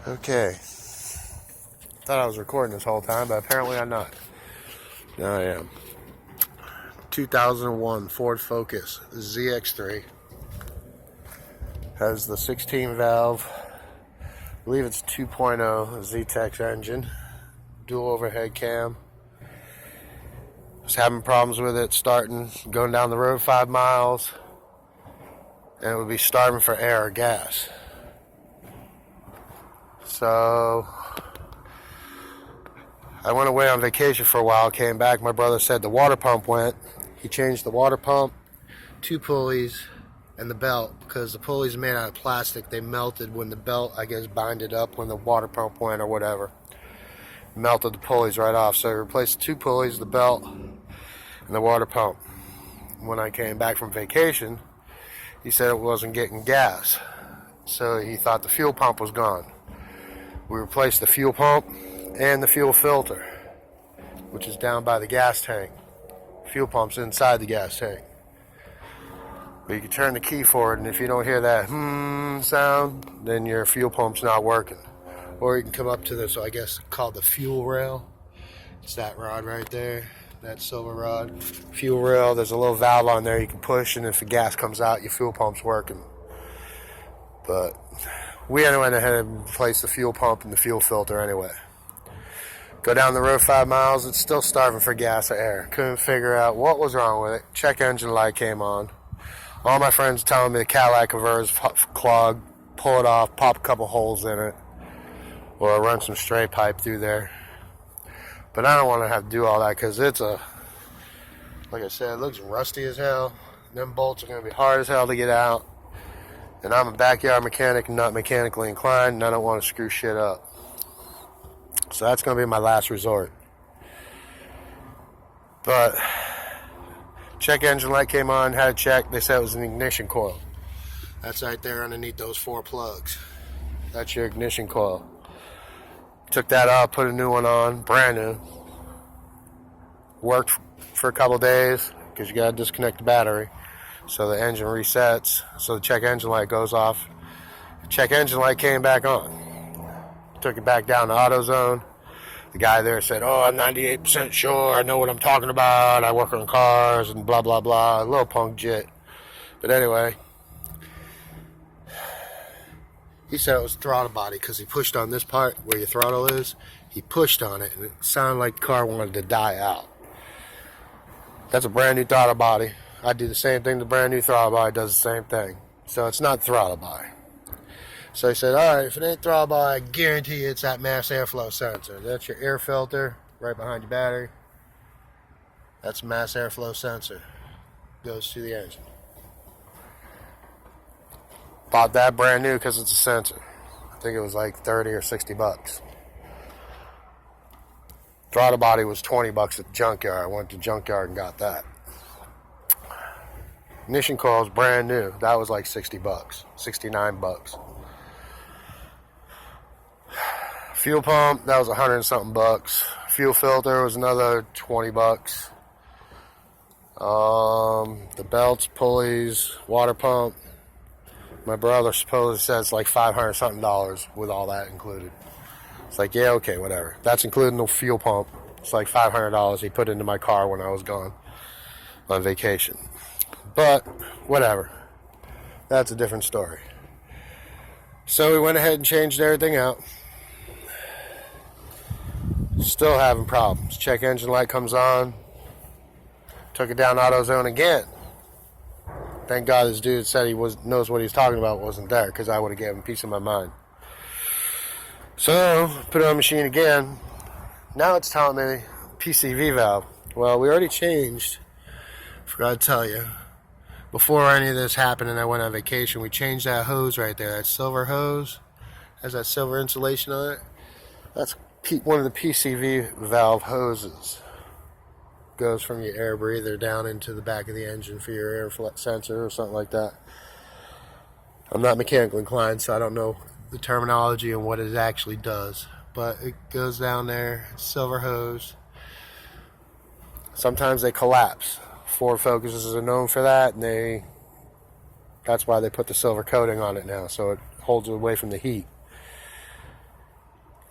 Okay. Thought I was recording this whole time, but apparently I'm not. Now I am. 2001 Ford Focus ZX3. Has the 16 valve. I believe it's 2.0 Z-Tex engine. Dual overhead cam. Was having problems with it starting, going down the road 5 miles. And it would be starving for air or gas. So I went away on vacation for a while, came back, my brother said the water pump went. He changed the water pump, 2 pulleys, and the belt, because the pulleys are made out of plastic. They melted when the belt, I guess, binded up when the water pump went or whatever. Melted the pulleys right off. So he replaced the 2 pulleys, the belt, and the water pump. When I came back from vacation, he said it wasn't getting gas. So he thought the fuel pump was gone. We replaced the fuel pump and the fuel filter, which is down by the gas tank. Fuel pump's inside the gas tank. But you can turn the key for it, and if you don't hear that sound, then your fuel pump's not working. Or you can come up to this, I guess, called the fuel rail. It's that rod right there, that silver rod. Fuel rail, there's a little valve on there you can push, and if the gas comes out, your fuel pump's working. But we went ahead and replaced the fuel pump and the fuel filter anyway. Go down the road 5 miles, it's still starving for gas or air. Couldn't figure out what was wrong with it. Check engine light came on. All my friends telling me the catalytic converter's clogged, pull it off, pop a couple holes in it, or run some straight pipe through there. But I don't want to have to do all that because it's like I said, it looks rusty as hell. Them bolts are going to be hard as hell to get out. And I'm a backyard mechanic, not mechanically inclined, and I don't want to screw shit up. So that's going to be my last resort. But check engine light came on, had it checked. They said it was an ignition coil. That's right there underneath those 4 plugs. That's your ignition coil. Took that out, put a new one on, brand new. Worked for a couple days because you got to disconnect the battery. So the engine resets, so the check engine light goes off. The check engine light came back on. Took it back down to AutoZone. The guy there said, "Oh, I'm 98% sure. I know what I'm talking about. I work on cars and blah, blah, blah." A little punk jit. But anyway, he said it was throttle body because he pushed on this part where your throttle is. He pushed on it, and it sounded like the car wanted to die out. That's a brand new throttle body. I do the same thing. The brand new throttle body does the same thing. So it's not throttle body. So he said, all right, if it ain't throttle body, I guarantee you it's that mass airflow sensor. That's your air filter right behind your battery. That's a mass airflow sensor. Goes to the engine. Bought that brand new because it's a sensor. I think it was like 30 or 60 bucks. Throttle body was 20 bucks at the junkyard. I went to the junkyard and got that. Ignition coil is brand new. That was like 60 bucks, 69 bucks. Fuel pump, that was 100 and something bucks. Fuel filter was another 20 bucks. The belts, pulleys, water pump. My brother supposedly says like $500 something with all that included. It's like, yeah, okay, whatever. That's including the fuel pump. It's like $500 he put into my car when I was gone on vacation. But whatever, that's a different story. So we went ahead and changed everything out. Still having problems. Check engine light comes on. Took it down AutoZone again. Thank God this dude said he knows what he's talking about, wasn't there, because I would have given him peace of my mind. So put it on the machine again. Now it's telling me PCV valve. Well, we already changed. Forgot to tell you. Before any of this happened and I went on vacation, we changed that hose right there. That silver hose has that silver insulation on it. That's one of the PCV valve hoses. Goes from your air breather down into the back of the engine for your air sensor or something like that. I'm not mechanically inclined, so I don't know the terminology and what it actually does. But it goes down there, it's silver hose. Sometimes they collapse. Ford Focuses are known for that, and that's why they put the silver coating on it now, so it holds it away from the heat.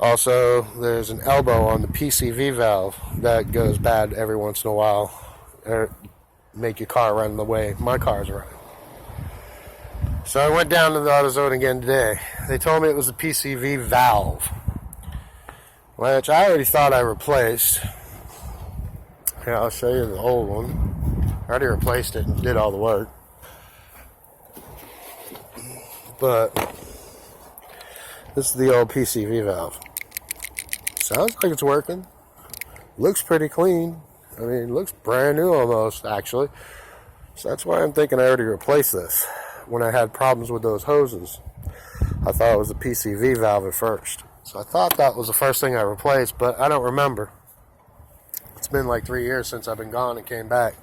Also, there's an elbow on the PCV valve that goes bad every once in a while, or make your car run the way my car's running. So I went down to the AutoZone again today. They told me it was a PCV valve, which I already thought I replaced. Yeah, I'll show you the old one. I already replaced it and did all the work. But this is the old PCV valve. Sounds like it's working. Looks pretty clean. I mean, it looks brand new almost, actually. So that's why I'm thinking I already replaced this. When I had problems with those hoses, I thought it was the PCV valve at first. So I thought that was the first thing I replaced, but I don't remember. It's been like 3 years since I've been gone and came back.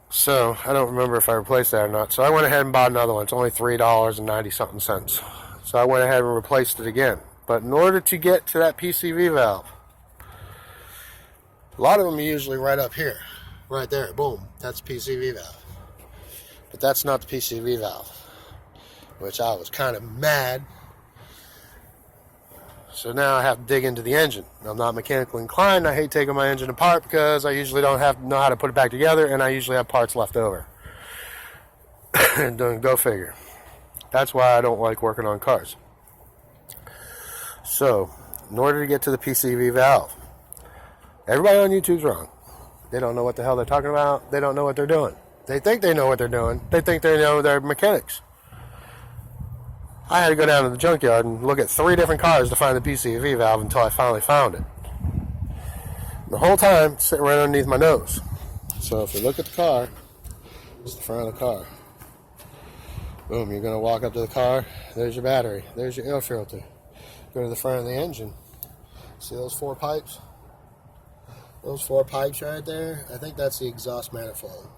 So I don't remember if I replaced that or not. So I went ahead and bought another one. It's only $3.90 something cents. So I went ahead and replaced it again. But in order to get to that PCV valve, a lot of them are usually right up here. Right there. Boom. That's PCV valve. But that's not the PCV valve, which I was kind of mad. So now I have to dig into the engine. I'm not mechanically inclined. I hate taking my engine apart because I usually don't know how to put it back together, and I usually have parts left over. Go figure. That's why I don't like working on cars. So, in order to get to the PCV valve, everybody on YouTube's wrong. They don't know what the hell they're talking about. They don't know what they're doing. They think they know what they're doing. They think they know their mechanics. I had to go down to the junkyard and look at 3 different cars to find the PCV valve until I finally found it. The whole time, it's sitting right underneath my nose. So if you look at the car, it's the front of the car. Boom, you're going to walk up to the car. There's your battery. There's your air filter. Go to the front of the engine. See those 4 pipes? Those 4 pipes right there, I think that's the exhaust manifold.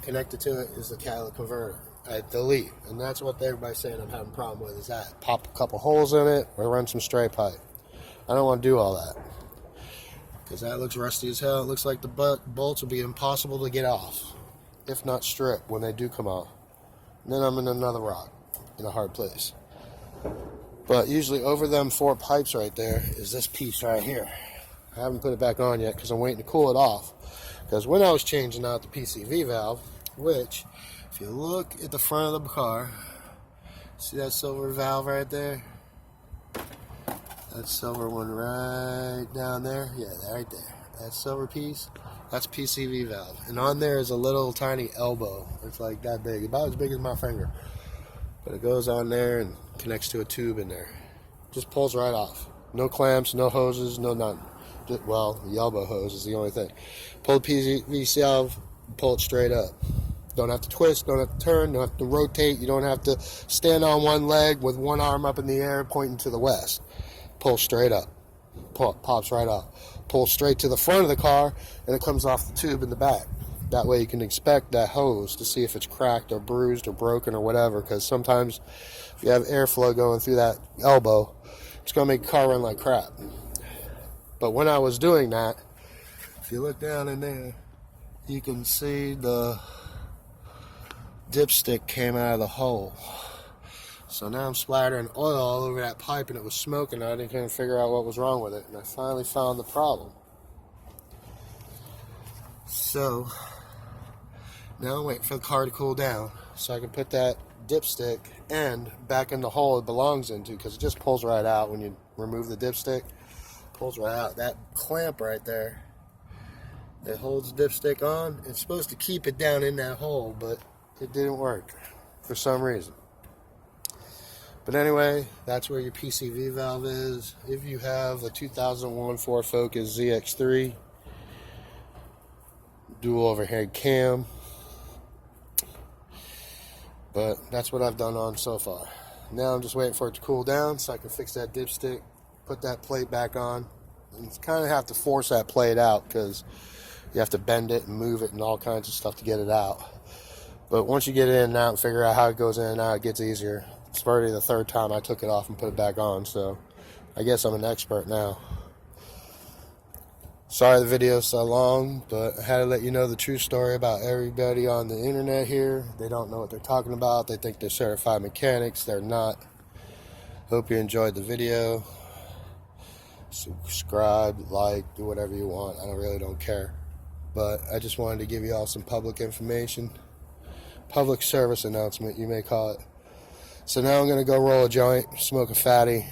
Connected to it is the catalytic converter. I delete, and that's what everybody's saying I'm having a problem with, is that pop a couple holes in it or run some straight pipe. I don't want to do all that because that looks rusty as hell. It looks like the bolts will be impossible to get off, if not strip, when they do come off. And then I'm in another rock, in a hard place. But usually over them 4 pipes right there is this piece right here. I haven't put it back on yet because I'm waiting to cool it off. Because when I was changing out the PCV valve, which, if you look at the front of the car, see that silver valve right there? That silver one right down there? Yeah, right there. That silver piece, that's PCV valve. And on there is a little tiny elbow. It's like that big, about as big as my finger. But it goes on there and connects to a tube in there. Just pulls right off. No clamps, no hoses, no nothing. Well, the elbow hose is the only thing. Pull the PCV valve, pull it straight up. Don't have to twist, don't have to turn, don't have to rotate. You don't have to stand on one leg with one arm up in the air pointing to the west. Pull straight up. Pops right off. Pull straight to the front of the car, and it comes off the tube in the back. That way you can inspect that hose to see if it's cracked or bruised or broken or whatever, because sometimes if you have airflow going through that elbow, it's going to make the car run like crap. But when I was doing that, if you look down in there, you can see the dipstick came out of the hole. So now I'm splattering oil all over that pipe, and it was smoking. I didn't figure out what was wrong with it, and I finally found the problem. So now I'm waiting for the car to cool down so I can put that dipstick end back in the hole it belongs into, because it just pulls right out when you remove the dipstick. Pulls right out. That clamp right there that holds the dipstick on, it's supposed to keep it down in that hole, but it didn't work for some reason. But anyway, that's where your PCV valve is. If you have a 2001 Ford Focus ZX3 dual overhead cam, but that's what I've done on so far. Now I'm just waiting for it to cool down so I can fix that dipstick, put that plate back on. And you kind of have to force that plate out because you have to bend it and move it and all kinds of stuff to get it out. But once you get it in and out and figure out how it goes in and out, it gets easier. It's already the 3rd time I took it off and put it back on, so I guess I'm an expert now. Sorry the video's so long, but I had to let you know the true story about everybody on the internet here. They don't know what they're talking about. They think they're certified mechanics. They're not. Hope you enjoyed the video. Subscribe, like, do whatever you want. I really don't care. But I just wanted to give you all some public information. Public service announcement, you may call it. So now I'm going to go roll a joint, smoke a fatty,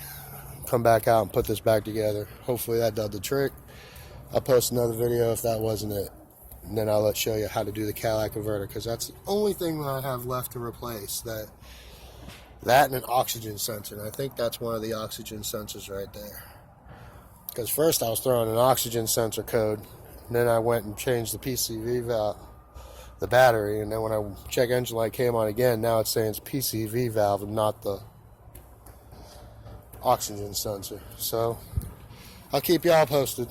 come back out and put this back together. Hopefully that did the trick. I'll post another video if that wasn't it. And then I'll show you how to do the Cadillac converter, because that's the only thing that I have left to replace. That and an oxygen sensor. And I think that's one of the oxygen sensors right there. Because first I was throwing an oxygen sensor code, and then I went and changed the PCV valve, the battery, and then when I check engine light came on again, now it's saying it's PCV valve and not the oxygen sensor. So I'll keep y'all posted.